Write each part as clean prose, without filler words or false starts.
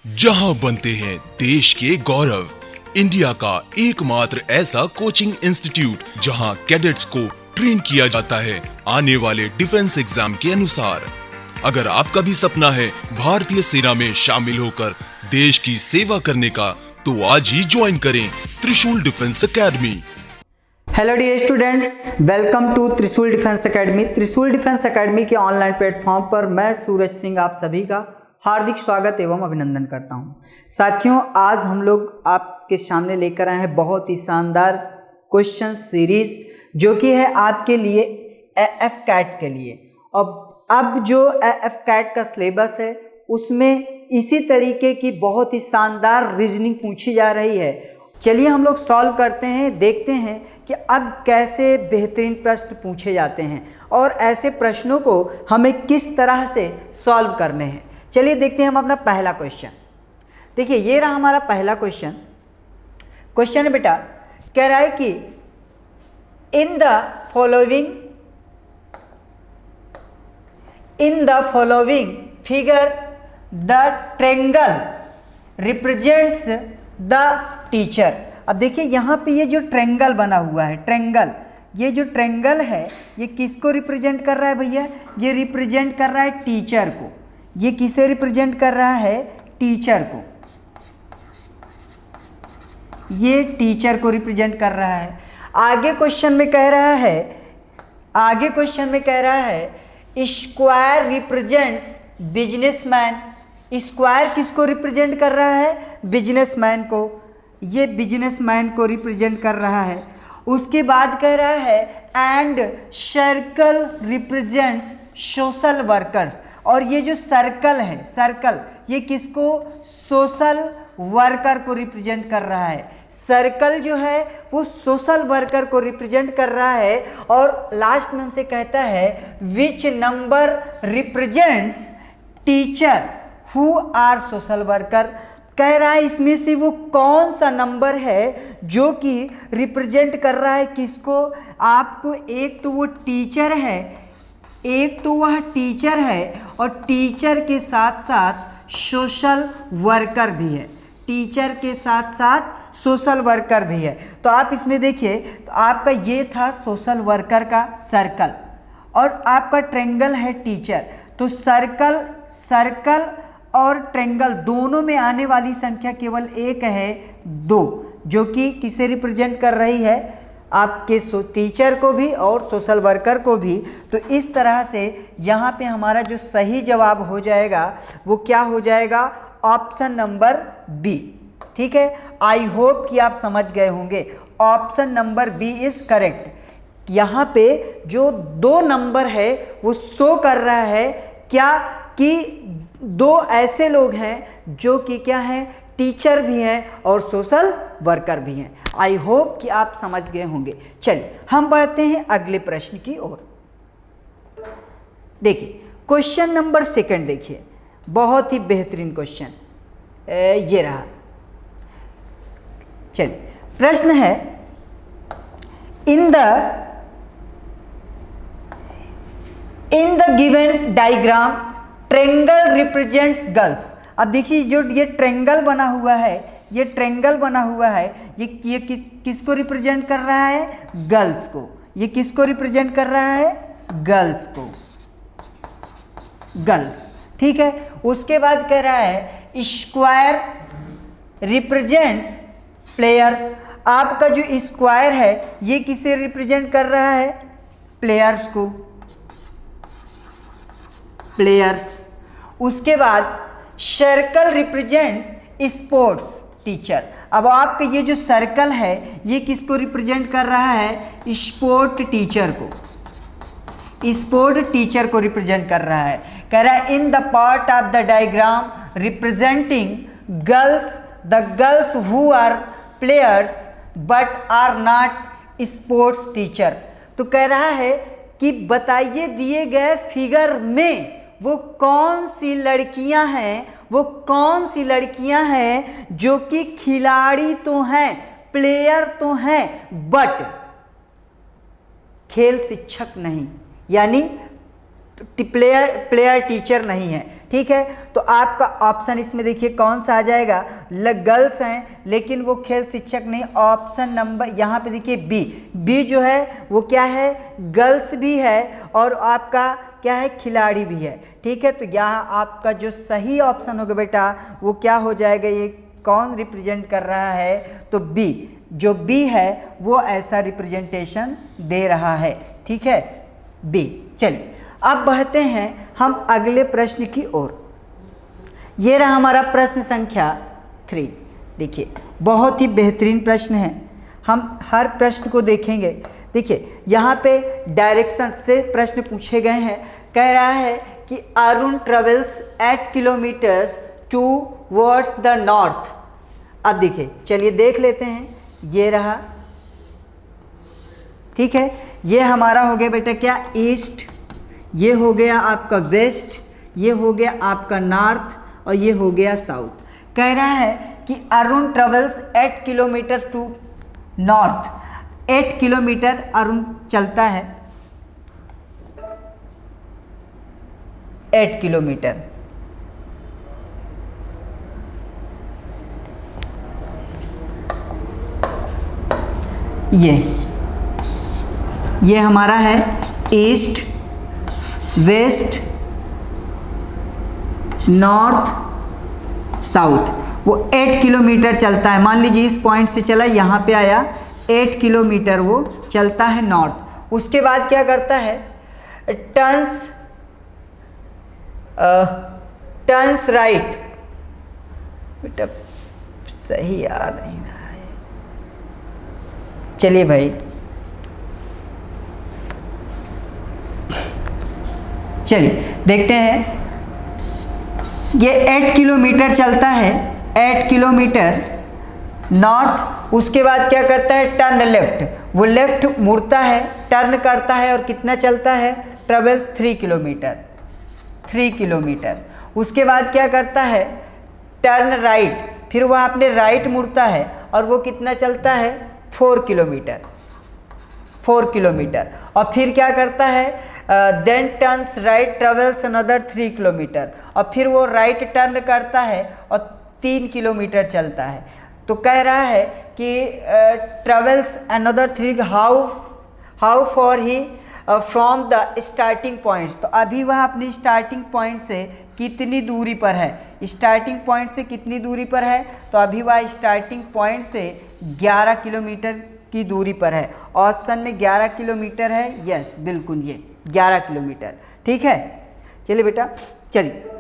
जहां बनते हैं देश के गौरव, इंडिया का एकमात्र ऐसा कोचिंग इंस्टीट्यूट जहां कैडेट्स को ट्रेन किया जाता है आने वाले डिफेंस एग्जाम के अनुसार। अगर आपका भी सपना है भारतीय सेना में शामिल होकर देश की सेवा करने का, तो आज ही ज्वाइन करें Trishul defence academy. Hello dear students, welcome to Trishul defence academy. Trishul defence academy के ऑनलाइन प्लेटफॉर्म पर मैं सूरज सिंह आप सभी का हार्दिक स्वागत एवं अभिनंदन करता हूं। साथियों, आज हम लोग आपके सामने लेकर आए हैं बहुत ही शानदार क्वेश्चन सीरीज, जो कि है आपके लिए एएफ कैट के लिए। अब जो एएफ कैट का सिलेबस है उसमें इसी तरीके की बहुत ही शानदार रीजनिंग पूछी जा रही है। चलिए हम लोग सॉल्व करते हैं, देखते हैं कि अब कैसे बेहतरीन प्रश्न पूछे जाते हैं और ऐसे प्रश्नों को हमें किस तरह से सॉल्व करने हैं। चलिए देखते हैं हम अपना पहला क्वेश्चन। देखिए, ये रहा हमारा पहला क्वेश्चन। क्वेश्चन है बेटा, कह रहा है कि in the following figure the triangle represents the teacher. अब देखिए यहाँ पे ये जो ट्रेंगल बना हुआ है, ट्रेंगल, ये जो ट्रेंगल है ये किसको रिप्रेजेंट कर रहा है भैया? ये रिप्रेजेंट कर रहा है टीचर को। ये किसे रिप्रेजेंट कर रहा है? टीचर को। ये टीचर को रिप्रेजेंट कर रहा है। आगे क्वेश्चन में कह रहा है स्क्वायर रिप्रेजेंट्स बिजनेसमैन। स्क्वायर किसको रिप्रेजेंट कर रहा है? बिजनेसमैन को। ये बिजनेसमैन को रिप्रेजेंट कर रहा है। उसके बाद कह रहा है and circle represents social workers. और ये जो सर्कल है, सर्कल, ये किसको? सोशल वर्कर को रिप्रेजेंट कर रहा है। सर्कल जो है वो सोशल वर्कर को रिप्रेजेंट कर रहा है। और लास्ट में हमसे कहता है which number represents teacher who are social worker. कह रहा है इसमें से वो कौन सा नंबर है जो कि रिप्रेजेंट कर रहा है किसको? आपको। एक तो वो टीचर है, एक तो वह टीचर है और टीचर के साथ साथ सोशल वर्कर भी है। टीचर के साथ साथ सोशल वर्कर भी है। तो आप इसमें देखिए, तो आपका ये था सोशल वर्कर का सर्कल और आपका ट्रेंगल है टीचर। तो सर्कल और ट्रेंगल दोनों में आने वाली संख्या केवल एक है, 2, जो कि किसे रिप्रेजेंट कर रही है? आपके टीचर को भी और सोशल वर्कर को भी। तो इस तरह से यहाँ पे हमारा जो सही जवाब हो जाएगा वो क्या हो जाएगा? Option number B. ठीक है, आई होप कि आप समझ गए होंगे। Option number B is correct. यहाँ पे जो 2 नंबर है वो शो कर रहा है क्या? कि 2 ऐसे लोग हैं जो कि क्या है? टीचर भी हैं और सोशल वर्कर भी हैं। आई होप कि आप समझ गए होंगे। चलिए हम बढ़ते हैं अगले प्रश्न की ओर। देखिए क्वेश्चन नंबर 2 देखिए, बहुत ही बेहतरीन क्वेश्चन ये रहा। चलिए प्रश्न है in the given diagram triangle represents girls. अब देखिए जो ये ट्रेंगल बना हुआ है, ये ट्रेंगल बना हुआ है, ये किसको रिप्रेजेंट कर रहा है? गर्ल्स को। ये किसको रिप्रेजेंट कर रहा है? गर्ल्स को। गर्ल्स, ठीक है। उसके बाद कह रहा है स्क्वायर रिप्रेजेंट्स प्लेयर्स। आपका जो स्क्वायर है ये किसे रिप्रेजेंट कर रहा है? प्लेयर्स को, प्लेयर्स। उसके बाद सर्कल रिप्रेजेंट स्पोर्ट्स टीचर। अब आपका ये जो सर्कल है ये किसको रिप्रेजेंट कर रहा है? स्पोर्ट टीचर को। स्पोर्ट टीचर को रिप्रेजेंट कर रहा है। कह रहा है in the part of the diagram representing girls, the girls who are players but are not sports teacher. तो कह रहा है कि बताइए दिए गए फिगर में वो कौन सी लड़कियां हैं, वो कौन सी लड़कियां हैं जो कि खिलाड़ी तो हैं, प्लेयर तो हैं, बट खेल शिक्षक नहीं, यानी प्लेयर टीचर नहीं है। ठीक है, तो आपका ऑप्शन इसमें देखिए कौन सा आ जाएगा, गर्ल्स हैं लेकिन वो खेल शिक्षक नहीं। ऑप्शन नंबर यहाँ पे देखिए बी जो है वो क्या है, गर्ल्स भी है और आपका क्या है, खिलाड़ी भी है। ठीक है, तो यहाँ आपका जो सही ऑप्शन होगा बेटा वो क्या हो जाएगा, ये कौन रिप्रेजेंट कर रहा है, तो बी, जो बी है वो ऐसा रिप्रेजेंटेशन दे रहा है। ठीक है, बी। चलिए अब बढ़ते हैं हम अगले प्रश्न की ओर। ये रहा हमारा प्रश्न संख्या 3। देखिए बहुत ही बेहतरीन प्रश्न है, हम हर प्रश्न को देखेंगे। देखिए यहाँ पे डायरेक्शन से प्रश्न पूछे गए हैं। कह रहा है कि Arun travels 8 kilometres towards the north. अब देखिए चलिए देख लेते हैं, ये रहा। ठीक है, ये हमारा हो गया बेटा क्या, ईस्ट, ये हो गया आपका वेस्ट, ये हो गया आपका नॉर्थ और ये हो गया साउथ। कह रहा है कि Arun travels 8 kilometre to north. 8 kilometre Arun चलता है, 8 किलोमीटर। ये हमारा है ईस्ट, वेस्ट, नॉर्थ, साउथ। वो 8 किलोमीटर चलता है। मान लीजिए इस पॉइंट से चला, यहाँ पे आया, 8 किलोमीटर वो चलता है नॉर्थ। उसके बाद क्या करता है, टर्न्स राइट। बेटा सही आ नहीं रहा है, चलिए भाई चलिए देखते हैं। ये 8 किलोमीटर चलता है, 8 किलोमीटर नॉर्थ। उसके बाद क्या करता है, टर्न लेफ्ट, वो लेफ्ट मुड़ता है, टर्न करता है और कितना चलता है, ट्रेवल्स 3 किलोमीटर, 3 किलोमीटर। उसके बाद क्या करता है, टर्न राइट, फिर वह अपने राइट मुड़ता है और वो कितना चलता है, 4 किलोमीटर, 4 किलोमीटर। और फिर क्या करता है, then turns right, travels another 3 kilometre. और फिर वो राइट टर्न करता है और 3 किलोमीटर चलता है। तो कह रहा है कि travels another 3, how for he from the starting points. तो अभी वह अपनी स्टार्टिंग पॉइंट से कितनी दूरी पर है, स्टार्टिंग पॉइंट से कितनी दूरी पर है, तो अभी वह स्टार्टिंग पॉइंट से 11 किलोमीटर की दूरी पर है। ऑप्शन में 11 किलोमीटर है, यस बिल्कुल ये 11 किलोमीटर। ठीक है, चलिए बेटा, चलिए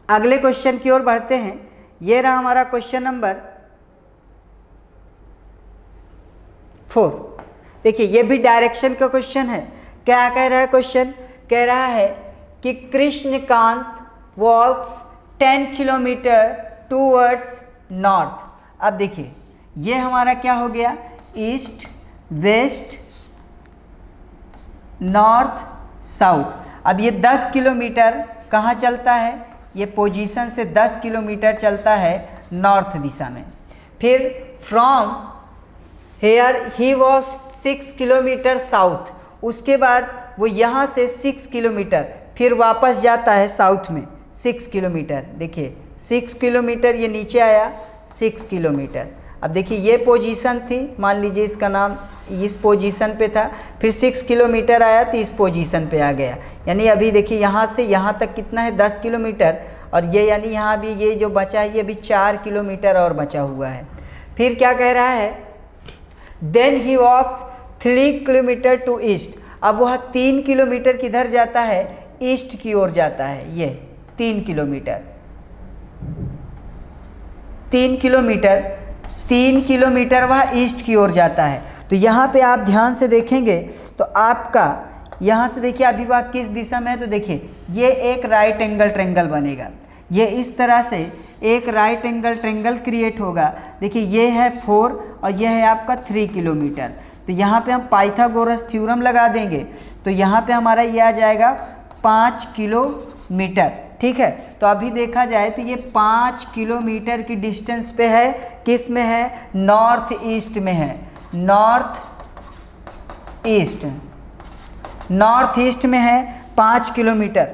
अगले क्वेश्चन की ओर बढ़ते हैं। ये रहा हमारा क्वेश्चन नंबर 4। देखिए ये भी डायरेक्शन का क्वेश्चन है। क्या कह रहा है क्वेश्चन, कह रहा है कि कृष्णकांत वॉक्स 10 किलोमीटर टूवर्ड्स नॉर्थ। अब देखिए ये हमारा क्या हो गया, ईस्ट, वेस्ट, नॉर्थ, साउथ। अब ये 10 किलोमीटर कहाँ चलता है, ये पोजीशन से 10 किलोमीटर चलता है नॉर्थ दिशा में। फिर from here he walks 6 kilometre south. उसके बाद वो यहाँ से 6 किलोमीटर फिर वापस जाता है साउथ में, 6 किलोमीटर। देखिए 6 किलोमीटर ये नीचे आया, 6 किलोमीटर। अब देखिए ये पोजीशन थी, मान लीजिए इसका नाम इस पोजीशन पे था, फिर 6 किलोमीटर आया तो इस पोजीशन पे आ गया। यानी अभी देखिए यहाँ से यहाँ तक कितना है, 10 किलोमीटर। और ये यानी यहाँ भी ये जो बचा है ये अभी 4 किलोमीटर और बचा हुआ है। फिर क्या कह रहा है, then he walks 3 kilometre to east. अब वह 3 किलोमीटर किधर जाता है, ईस्ट की ओर जाता है। ये 3 किलोमीटर, 3 किलोमीटर वह ईस्ट की ओर जाता है। तो यहाँ पे आप ध्यान से देखेंगे तो आपका यहाँ से देखिए अभी वह किस दिशा में है, तो देखिए ये एक राइट एंगल ट्रेंगल बनेगा। ये इस तरह से एक राइट एंगल ट्रेंगल क्रिएट होगा। देखिए ये है 4 और यह है आपका 3 किलोमीटर। तो यहाँ पे हम पाइथागोरस थ्योरम लगा देंगे तो यहाँ पे हमारा ये आ जाएगा 5 किलोमीटर। ठीक है, तो अभी देखा जाए तो ये 5 किलोमीटर की डिस्टेंस पे है, किस में है, नॉर्थ ईस्ट में है, नॉर्थ ईस्ट में है 5 किलोमीटर।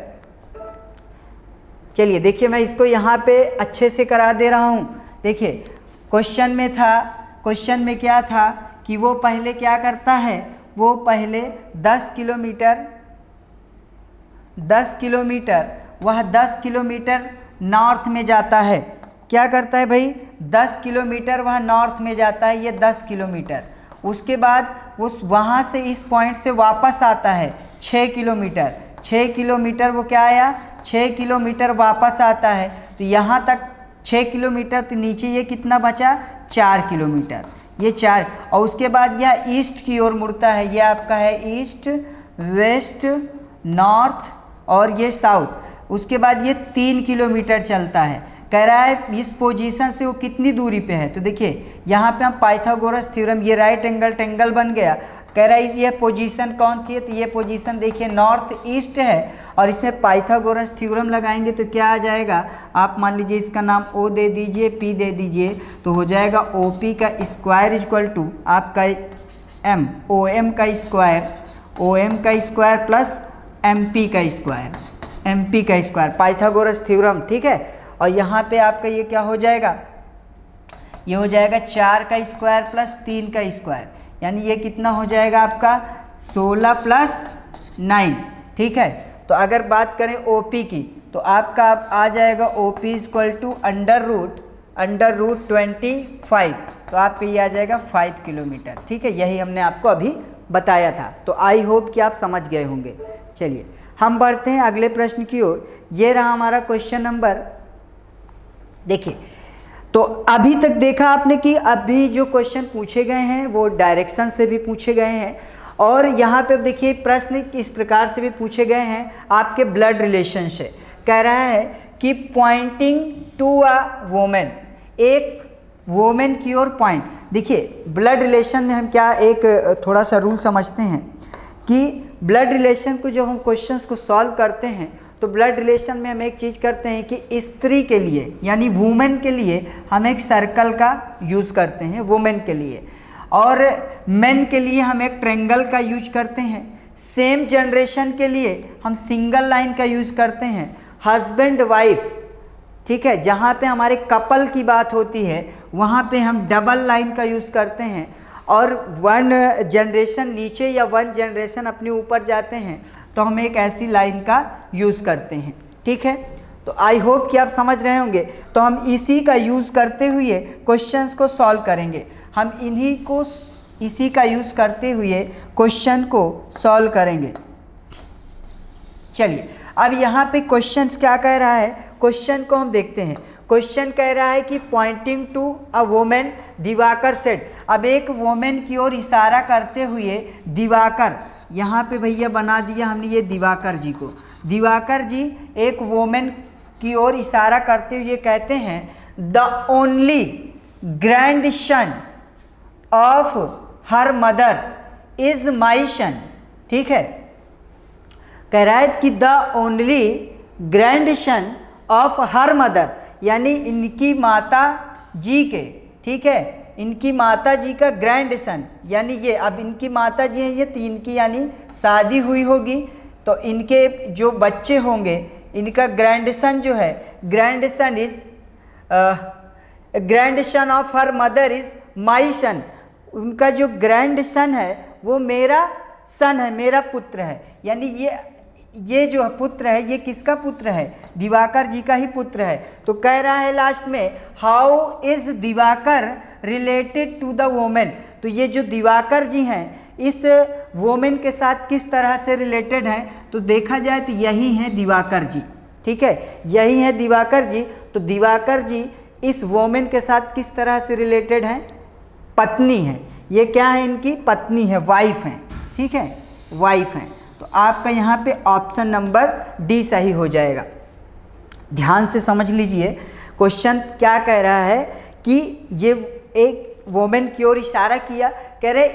चलिए देखिए, मैं इसको यहाँ पे अच्छे से करा दे रहा हूँ। देखिए क्वेश्चन में क्या था कि वो पहले क्या करता है, वो पहले 10 किलोमीटर नॉर्थ में जाता है। क्या करता है भाई, 10 किलोमीटर वह नॉर्थ में जाता है, ये 10 किलोमीटर। उसके बाद वो वहाँ से इस पॉइंट से वापस आता है 6 किलोमीटर वो क्या आया, 6 किलोमीटर वापस आता है। तो यहाँ तक 6 किलोमीटर, तो नीचे ये कितना बचा, 4 किलोमीटर, ये 4। और उसके बाद यह ईस्ट की ओर मुड़ता है, ये आपका है ईस्ट, वेस्ट, नॉर्थ और ये साउथ। उसके बाद ये 3 किलोमीटर चलता है। कह रहा है इस पोजीशन से वो कितनी दूरी पे है। तो देखिए यहाँ पे हम पाइथागोरस थ्योरम, ये राइट एंगल ट्रायंगल बन गया। कह रहा है ये पोजीशन कौन थी, तो ये पोजीशन देखिए नॉर्थ ईस्ट है, और इसमें पाइथागोरस थ्योरम लगाएंगे तो क्या आ जाएगा, आप मान लीजिए इसका नाम O दे दीजिए, P दे दीजिए, तो हो जाएगा OP का स्क्वायर इक्वल टू आपका OM का स्क्वायर प्लस MP का स्क्वायर, पाइथागोरस थ्योरम। ठीक है, और यहाँ पे आपका ये क्या हो जाएगा, ये हो जाएगा 4 का स्क्वायर प्लस 3 का स्क्वायर, यानी ये कितना हो जाएगा आपका 16 प्लस 9। ठीक है, तो अगर बात करें OP की, तो आपका आ जाएगा OP equal to under root 25, तो आपका ये आ जाएगा 5 किलोमीटर। ठीक है, यही हमने आपको अभी बताया था। तो आई होप कि आप समझ गए होंगे। चलिए हम बढ़ते हैं अगले प्रश्न की ओर। ये रहा हमारा क्वेश्चन नंबर। देखिए, तो अभी तक देखा आपने कि अभी जो क्वेश्चन पूछे गए हैं वो डायरेक्शन से भी पूछे गए हैं, और यहाँ पे देखिए प्रश्न इस प्रकार से भी पूछे गए हैं आपके ब्लड रिलेशन से। कह रहा है कि पॉइंटिंग टू अ वोमेन, एक वोमेन की ओर पॉइंट। देखिए ब्लड रिलेशन में हम क्या एक थोड़ा सा रूल समझते हैं कि ब्लड रिलेशन को जब हम क्वेश्चंस को सॉल्व करते हैं तो ब्लड रिलेशन में हम एक चीज़ करते हैं कि स्त्री के लिए यानी वुमेन के लिए हम एक सर्कल का यूज़ करते हैं वुमेन के लिए, और मेन के लिए हम एक ट्रायंगल का यूज करते हैं। सेम जनरेशन के लिए हम सिंगल लाइन का यूज़ करते हैं। हस्बैंड वाइफ, ठीक है, जहाँ पे हमारे कपल की बात होती है वहाँ पे हम डबल लाइन का यूज़ करते हैं, और वन जनरेशन नीचे या वन जनरेशन अपने ऊपर जाते हैं तो हम एक ऐसी लाइन का यूज़ करते हैं। ठीक है, तो आई होप कि आप समझ रहे होंगे। तो हम इसी का यूज़ करते हुए क्वेश्चंस को सॉल्व करेंगे। हम इसी का यूज़ करते हुए क्वेश्चन को सॉल्व करेंगे। चलिए अब यहाँ पे क्वेश्चंस क्या कह रहा है, क्वेश्चन को हम देखते हैं। क्वेश्चन कह रहा है कि pointing to a women Diwakar said. अब एक वोमेन की ओर इशारा करते हुए दिवाकर, यहाँ पे भैया बना दिया हमने ये दिवाकर जी को। दिवाकर जी एक वोमेन की ओर इशारा करते हुए कहते हैं the only grand son of her mother is my son. ठीक है, कह रहा है कि the only grand son of her mother, यानी इनकी माता जी के, ठीक है, इनकी माता जी का ग्रैंड सन, यानी ये अब इनकी माता जी हैं ये, तो इनकी यानी शादी हुई होगी तो इनके जो बच्चे होंगे इनका ग्रैंड सन जो है, grand son is grand son of her mother is my son. उनका जो ग्रैंड सन है वो मेरा सन है, मेरा पुत्र है। यानी ये जो पुत्र है ये किसका पुत्र है, दिवाकर जी का ही पुत्र है। तो कह रहा है लास्ट में how is Diwakar related to the women. तो ये जो दिवाकर जी हैं इस वोमेन के साथ किस तरह से रिलेटेड हैं, तो देखा जाए तो यही हैं दिवाकर जी। ठीक है, यही है दिवाकर जी। तो दिवाकर जी इस वोमेन के साथ किस तरह से रिलेटेड हैं, पत्नी है। ये क्या है, इनकी पत्नी है, वाइफ हैं। ठीक है, वाइफ हैं। तो आपका यहाँ पे ऑप्शन नंबर डी सही हो जाएगा। ध्यान से समझ लीजिए क्वेश्चन क्या कह रहा है कि ये एक वोमेन की ओर इशारा किया, कह रहे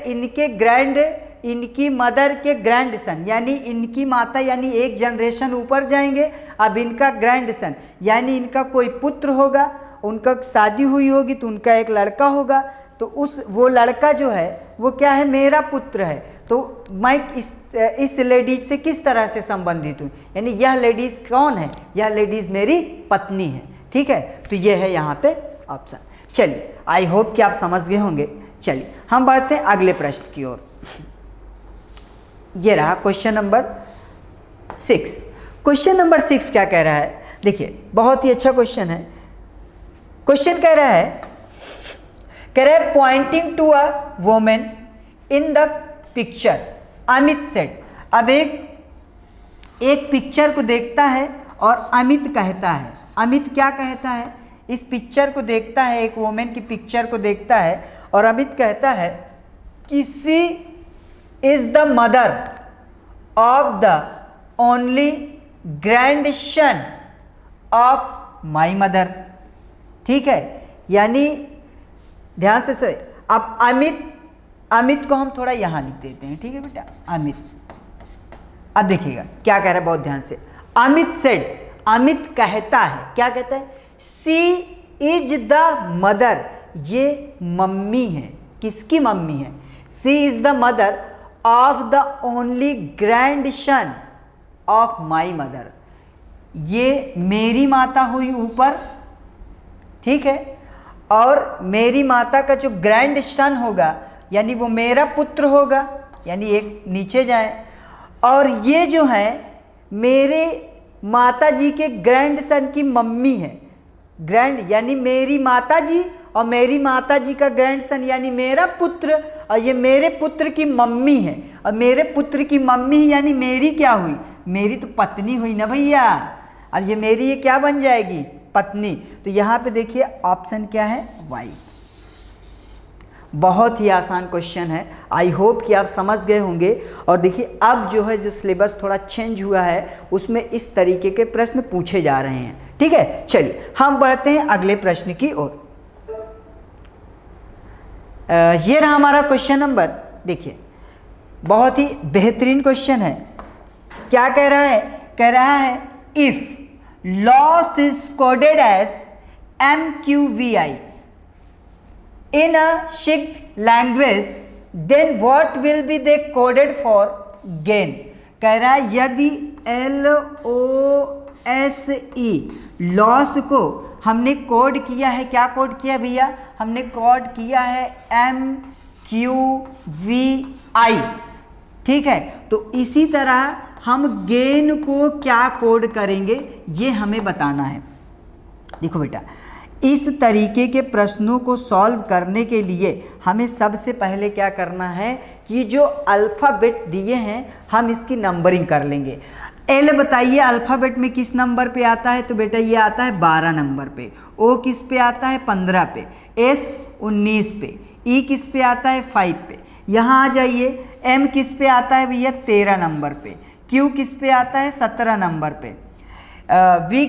इनकी मदर के ग्रैंड सन, यानी इनकी माता यानी एक जनरेशन ऊपर जाएंगे। अब इनका ग्रैंड सन यानी इनका कोई पुत्र होगा, उनका शादी हुई होगी तो उनका एक लड़का होगा। तो वो लड़का जो है वो क्या है, मेरा पुत्र है। तो मैं इस लेडीज से किस तरह से संबंधित हूँ, यानी यह लेडीज कौन है, यह लेडीज मेरी पत्नी है। ठीक है, तो ये है यहाँ पे ऑप्शन। चलिए, आई होप कि आप समझ गए होंगे। चलिए हम बढ़ते हैं अगले प्रश्न की ओर। ये रहा क्वेश्चन नंबर 6। क्वेश्चन नंबर 6 क्या कह रहा है, देखिए बहुत ही अच्छा क्वेश्चन है। क्वेश्चन कह रहा है pointing to a women in the picture Amit said. अब एक पिक्चर को देखता है और अमित कहता है, अमित क्या कहता है, इस पिक्चर को देखता है, एक वुमेन की पिक्चर को देखता है और अमित कहता है कि she is the mother of the only grandson of my mother. ठीक है, यानी ध्यान से सुनिए। अब अमित को हम थोड़ा यहाँ लिख देते हैं। ठीक है बेटा, अमित। अब देखिएगा क्या कह रहा है, बहुत ध्यान से। अमित सेड, अमित कहता है, क्या कहता है, सी इज द मदर, ये मम्मी है। किसकी मम्मी है? She is the mother of the only grandson of my mother, ये मेरी माता हुई ऊपर। ठीक है, और मेरी माता का जो ग्रैंड सन होगा यानी वो मेरा पुत्र होगा, यानी एक नीचे जाए, और ये जो है मेरे माता जी के ग्रैंड सन की मम्मी है। ग्रैंड यानी मेरी माता जी, और मेरी माता जी का ग्रैंड सन यानी मेरा पुत्र, और ये मेरे पुत्र की मम्मी है। और मेरे पुत्र की मम्मी यानी मेरी क्या हुई, मेरी तो पत्नी हुई ना भैया। अब ये मेरी ये क्या बन जाएगी, पत्नी। तो यहाँ पे देखिए ऑप्शन क्या है, वाई। बहुत ही आसान क्वेश्चन है, आई होप कि आप समझ गए होंगे। और देखिए अब जो है, जो सिलेबस थोड़ा चेंज हुआ है, उसमें इस तरीके के प्रश्न पूछे जा रहे हैं। ठीक है, चलिए हम बढ़ते हैं अगले प्रश्न की ओर। ये रहा हमारा क्वेश्चन नंबर, देखिए बहुत ही बेहतरीन क्वेश्चन है। क्या कह रहा है, कह रहा है if loss is coded as MQVI in a shift language, then what will be they coded for gain? कह रहा है यदि LOSE लॉस को हमने कोड किया है, क्या कोड किया भैया, हमने कोड किया है MQVI। ठीक है, तो इसी तरह हम गेन को क्या कोड करेंगे ये हमें बताना है। देखो बेटा, इस तरीके के प्रश्नों को सॉल्व करने के लिए हमें सबसे पहले क्या करना है कि जो अल्फ़ाबेट दिए हैं हम इसकी नंबरिंग कर लेंगे। एल बताइए अल्फ़ाबेट में किस नंबर पे आता है, तो बेटा ये आता है 12 नंबर पे। ओ किस पे आता है, 15 पे। एस 19 पे। ई किस पे आता है, 5 पे। यहाँ आ जाइए, एम किस पे आता है भैया, 13 नंबर पे। क्यू किस पे आता है, 17 नंबर पे। वी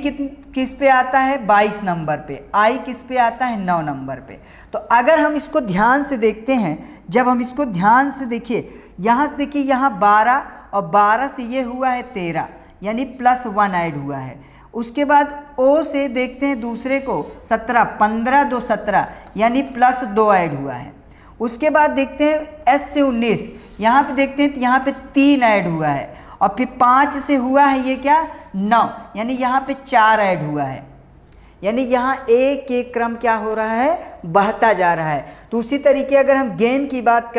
किस पे आता है, 22 नंबर पे। आई किस पे आता है, 9 नंबर पे। तो अगर हम इसको ध्यान से देखते हैं, जब हम इसको ध्यान से देखिए, यहाँ से देखिए, यहाँ 12 और 12 से ये हुआ है 13, यानी +1 ऐड हुआ है। उसके बाद ओ से देखते हैं दूसरे को, 17, 15 2 17, यानी +2 ऐड हुआ है। उसके बाद देखते हैं एस से 19, यहाँ पे देखते हैं तो यहाँ पे 3 ऐड हुआ है। और फिर 5 से हुआ है ये क्या, 9, यानी यहाँ पे 4 ऐड हुआ है। यानी यहाँ एक एक क्रम क्या हो रहा है, बढ़ता जा रहा है। तो उसी तरीके अगर हम गेन की बात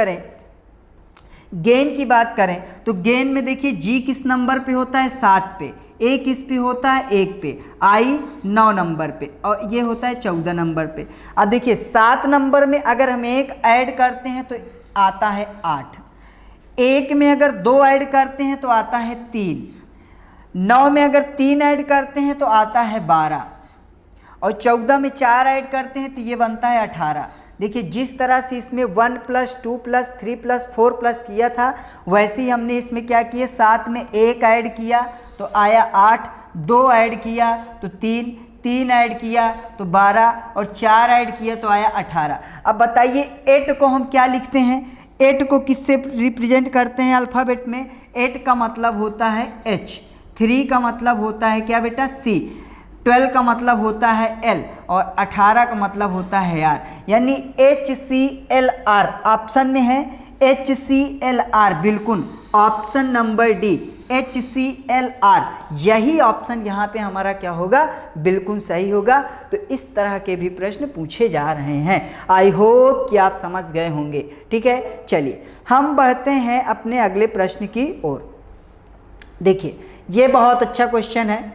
करें, तो गेन में देखिए जी किस नंबर पे होता है, 7 पे। ए किस पे होता है, 1 पे। आई 9 नंबर पे, और ये होता है 14 नंबर पे। अब देखिए 7 नंबर में अगर हम 1 ऐड करते हैं तो आता है 8। 1 में अगर 2 ऐड करते हैं तो आता है 3। 9 में अगर 3 ऐड करते हैं तो आता है 12, और 14 में 4 ऐड करते हैं तो ये बनता है 18। देखिए जिस तरह से इसमें 1 + 2 + 3 + 4 प्लस किया था, वैसे ही हमने इसमें क्या किया, 7 में 1 ऐड किया तो आया 8, 2 ऐड किया तो 3 ऐड किया तो 12, और 4 ऐड किया तो आया 18। अब बताइए 8 को हम क्या लिखते हैं, 8 को किससे रिप्रेजेंट करते हैं अल्फ़ाबेट में? 8 का मतलब होता है H, 3 का मतलब होता है क्या बेटा, C, 12 का मतलब होता है L, और 18 का मतलब होता है R, यानी HCLR ऑप्शन में है HClR, बिल्कुल ऑप्शन नंबर डी HClR, यही ऑप्शन यहाँ पे हमारा क्या होगा, बिल्कुल सही होगा। तो इस तरह के भी प्रश्न पूछे जा रहे हैं। आई होप कि आप समझ गए होंगे। ठीक है, चलिए हम बढ़ते हैं अपने अगले प्रश्न की ओर। देखिए ये बहुत अच्छा क्वेश्चन है।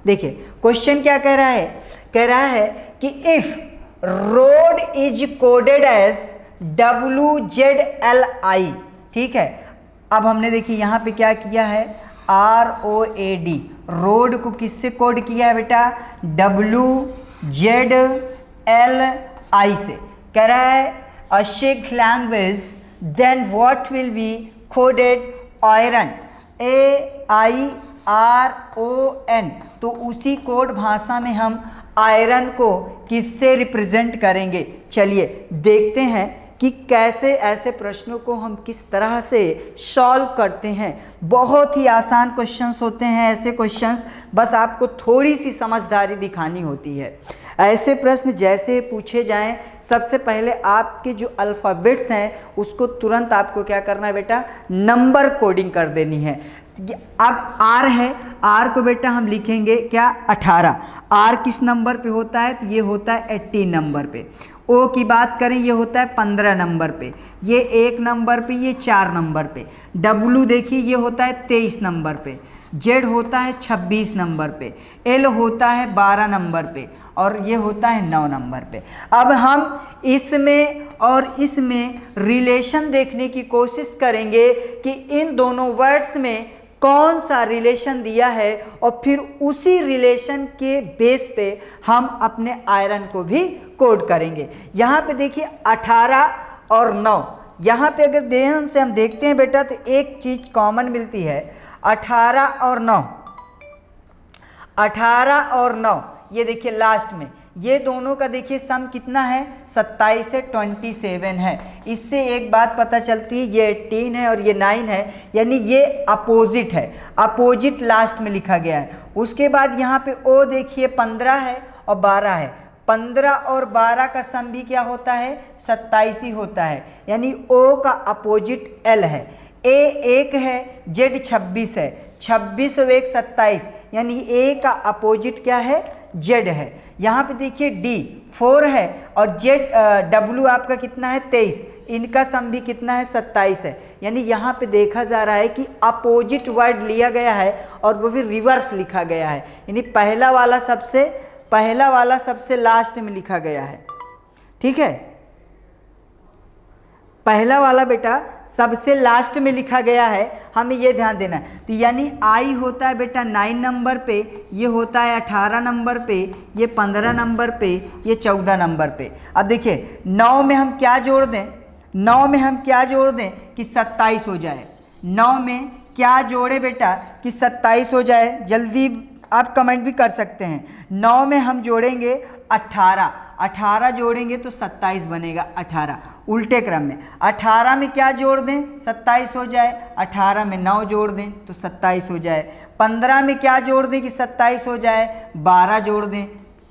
देखिए क्वेश्चन क्या कह रहा है, कह रहा है कि if road is coded as WZLI, ठीक है। अब हमने देखिए यहाँ पे क्या किया है, ROAD, रोड को किससे कोड किया है बेटा, WZLI से। कह रहा है a Sikh language then what will be coded iron, AIRON, तो उसी कोड भाषा में हम आयरन को किससे रिप्रेजेंट करेंगे। चलिए देखते हैं कि कैसे ऐसे प्रश्नों को हम किस तरह से सॉल्व करते हैं। बहुत ही आसान क्वेश्चंस होते हैं ऐसे क्वेश्चंस, बस आपको थोड़ी सी समझदारी दिखानी होती है। ऐसे प्रश्न जैसे पूछे जाएं, सबसे पहले आपके जो अल्फ़ाबेट्स हैं उसको तुरंत आपको क्या करना है बेटा, नंबर कोडिंग कर देनी है। अब R है, R को बेटा हम लिखेंगे क्या, 18। R किस नंबर पे होता है, तो ये होता है 18 नंबर पे। O की बात करें, ये होता है 15 नंबर पे, ये 1 नंबर पे, ये 4 नंबर पे। W देखिए ये होता है 23 नंबर पे। Z होता है 26 नंबर पे। L होता है 12 नंबर पे, और ये होता है 9 नंबर पे। अब हम इसमें और इसमें रिलेशन देखने की कोशिश करेंगे कि इन दोनों वर्ड्स में कौन सा रिलेशन दिया है, और फिर उसी रिलेशन के बेस पे हम अपने आयरन को भी कोड करेंगे। यहाँ पे देखिए 18 और 9, यहाँ पे अगर ध्यान से हम देखते हैं बेटा तो एक चीज़ कॉमन मिलती है, 18 और 9, 18 और 9, ये देखिए लास्ट में ये दोनों का देखिए सम कितना है, 27 से 27 है। इससे एक बात पता चलती है, ये 18 है और ये 9 है, यानी ये अपोजिट है, अपोजिट लास्ट में लिखा गया है। उसके बाद यहाँ पे O देखिए 15 है और 12 है, 15 और 12 का सम भी क्या होता है, 27 ही होता है, यानी O का अपोजिट L है। A 1 है, Z 26 है, 26 और 1 27, यानी A का अपोजिट क्या है, Z है। यहाँ पे देखिए D 4 है और W आपका कितना है, 23, इनका सम भी कितना है, 27 है। यानी यहाँ पे देखा जा रहा है कि अपोजिट वर्ड लिया गया है और वो भी रिवर्स लिखा गया है, यानी पहला वाला सबसे लास्ट में लिखा गया है। ठीक है, पहला वाला बेटा सबसे लास्ट में लिखा गया है, हमें ये ध्यान देना है। तो यानी I होता है बेटा 9 नंबर पे, ये होता है 18 नंबर पे, ये 15 नंबर पे, ये 14 नंबर पे। अब देखिए 9 में हम क्या जोड़ दें, 9 में हम क्या जोड़ दें कि 27 हो जाए। 9 में क्या जोड़े बेटा कि 27 हो जाए, जल्दी आप कमेंट भी कर सकते हैं। 9 में हम जोड़ेंगे 18, 18 जोड़ेंगे तो 27 बनेगा, 18 उल्टे क्रम में। 18 में क्या जोड़ दें, 27 हो जाए, 18 में 9 जोड़ दें तो 27 हो जाए। 15 में क्या जोड़ दें कि 27 हो जाए, 12 जोड़ दें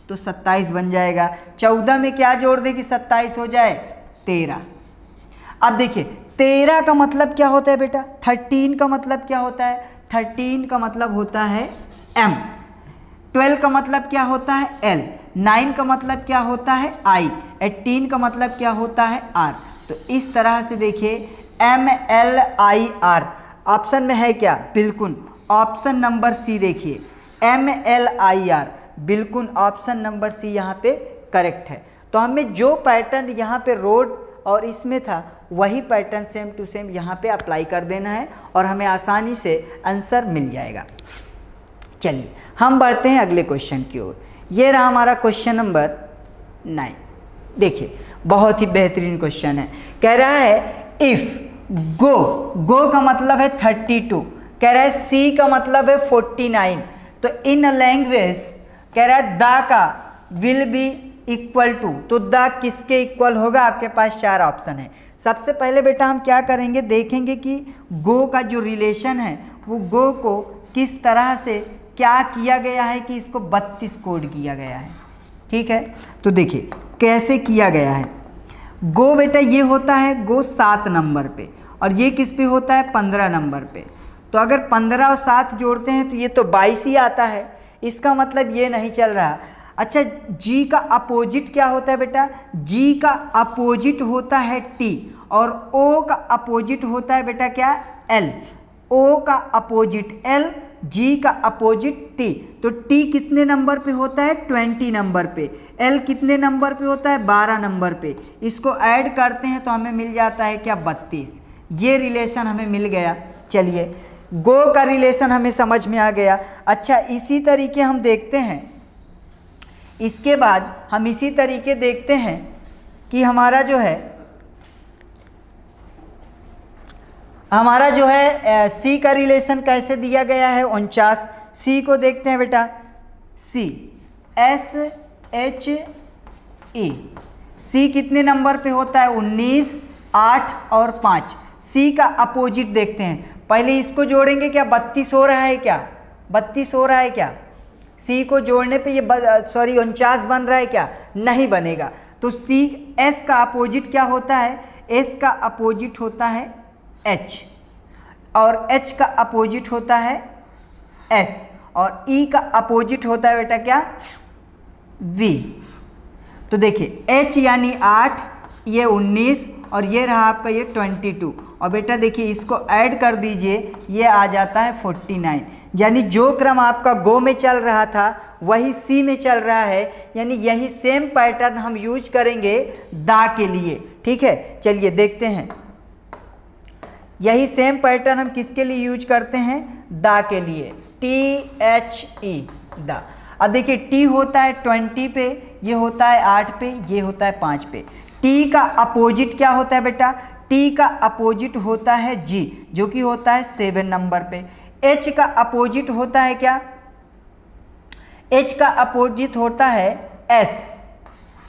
तो 27 बन जाएगा। 14 में क्या जोड़ दें कि 27 हो जाए, 13। अब देखिए 13 का मतलब क्या होता है बेटा, 13 का मतलब क्या होता है, 13 का मतलब होता है M, 12 का मतलब क्या होता है L, 9 का मतलब क्या होता है I, 18 का मतलब क्या होता है R। तो इस तरह से देखिए MLIR ऑप्शन में है क्या, बिल्कुल ऑप्शन नंबर सी देखिए MLIR, बिल्कुल ऑप्शन नंबर सी यहाँ पे करेक्ट है। तो हमें जो पैटर्न यहाँ पे रोड और इसमें था वही पैटर्न सेम टू सेम यहाँ पे अप्लाई कर देना है और हमें आसानी से आंसर मिल जाएगा। चलिए हम बढ़ते हैं अगले क्वेश्चन की ओर। ये रहा हमारा क्वेश्चन नंबर 9। देखिए बहुत ही बेहतरीन क्वेश्चन है। कह रहा है इफ गो का मतलब है 32, कह रहा है सी का मतलब है 49। तो इन अ लैंग्वेज कह रहा है द का विल बी इक्वल टू, तो द किसके इक्वल होगा, आपके पास 4 ऑप्शन है। सबसे पहले बेटा हम क्या करेंगे, देखेंगे कि गो का जो रिलेशन है वो गो को किस तरह से क्या किया गया है कि इसको 32 कोड किया गया है। ठीक है, तो देखिए कैसे किया गया है। गो बेटा ये होता है गो 7 नंबर पे, और ये किस पे होता है 15 नंबर पे। तो अगर 15 और 7 जोड़ते हैं तो ये तो 22 ही आता है, इसका मतलब ये नहीं चल रहा। अच्छा, जी का अपोजिट क्या होता है बेटा? जी का अपोजिट होता है टी, और ओ का अपोजिट होता है बेटा क्या? एल। ओ का अपोजिट एल, जी का अपोजिट टी। तो टी कितने नंबर पे होता है? 20 नंबर पे। एल कितने नंबर पे होता है? 12 नंबर पे। इसको ऐड करते हैं तो हमें मिल जाता है क्या? 32। ये रिलेशन हमें मिल गया। चलिए, गो का रिलेशन हमें समझ में आ गया। अच्छा, इसी तरीके हम देखते हैं, इसके बाद हम इसी तरीके देखते हैं कि हमारा जो है सी का रिलेशन कैसे दिया गया है? 49। सी को देखते हैं बेटा, सी SHE। सी कितने नंबर पे होता है? 19, 8 और 5। सी का अपोजिट देखते हैं, पहले इसको जोड़ेंगे क्या? 32 हो रहा है क्या? 32 हो रहा है क्या? सी को जोड़ने पे ये 49 बन रहा है क्या? नहीं बनेगा। तो सी एस का अपोजिट क्या होता है? एस का अपोजिट होता है एच, और एच का अपोजिट होता है एस, और ई का अपोजिट होता है बेटा क्या? वी। तो देखिए, एच यानी 8, ये 19, और ये रहा आपका ये 22। और बेटा देखिए इसको ऐड कर दीजिए, ये आ जाता है 49। यानी जो क्रम आपका गो में चल रहा था वही सी में चल रहा है, यानी यही सेम पैटर्न हम यूज करेंगे दा के लिए। ठीक है, चलिए देखते हैं, यही सेम पैटर्न हम किसके लिए यूज करते हैं? दा के लिए। THE, दा। अब देखिए, टी होता है 20 पे, ये होता है 8 पे, ये होता है 5 पे। टी का अपोजिट क्या होता है बेटा? टी का अपोजिट होता है जी, जो कि होता है 7 नंबर पे। एच का अपोजिट होता है क्या? एच का अपोजिट होता है एस,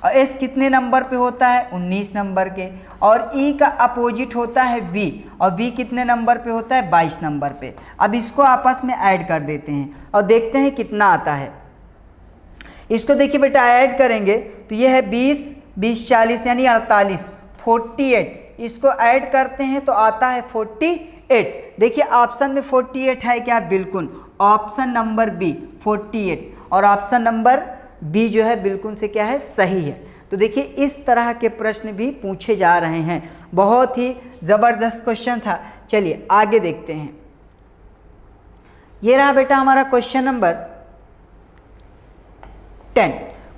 और एस कितने नंबर पे होता है? 19 नंबर के। और ई का अपोजिट होता है वी, और वी कितने नंबर पे होता है? 22 नंबर पे। अब इसको आपस में ऐड कर देते हैं और देखते हैं कितना आता है। इसको देखिए बेटा, ऐड करेंगे तो ये है 20, 20 40 यानी 48, 48। इसको ऐड करते हैं तो आता है 48। देखिए ऑप्शन में 48 है क्या? बिल्कुल, ऑप्शन नंबर बी 48, और ऑप्शन नंबर बी जो है बिल्कुल से क्या है? सही है। तो देखिए इस तरह के प्रश्न भी पूछे जा रहे हैं, बहुत ही ज़बरदस्त क्वेश्चन था। चलिए आगे देखते हैं। ये रहा बेटा हमारा क्वेश्चन नंबर 10।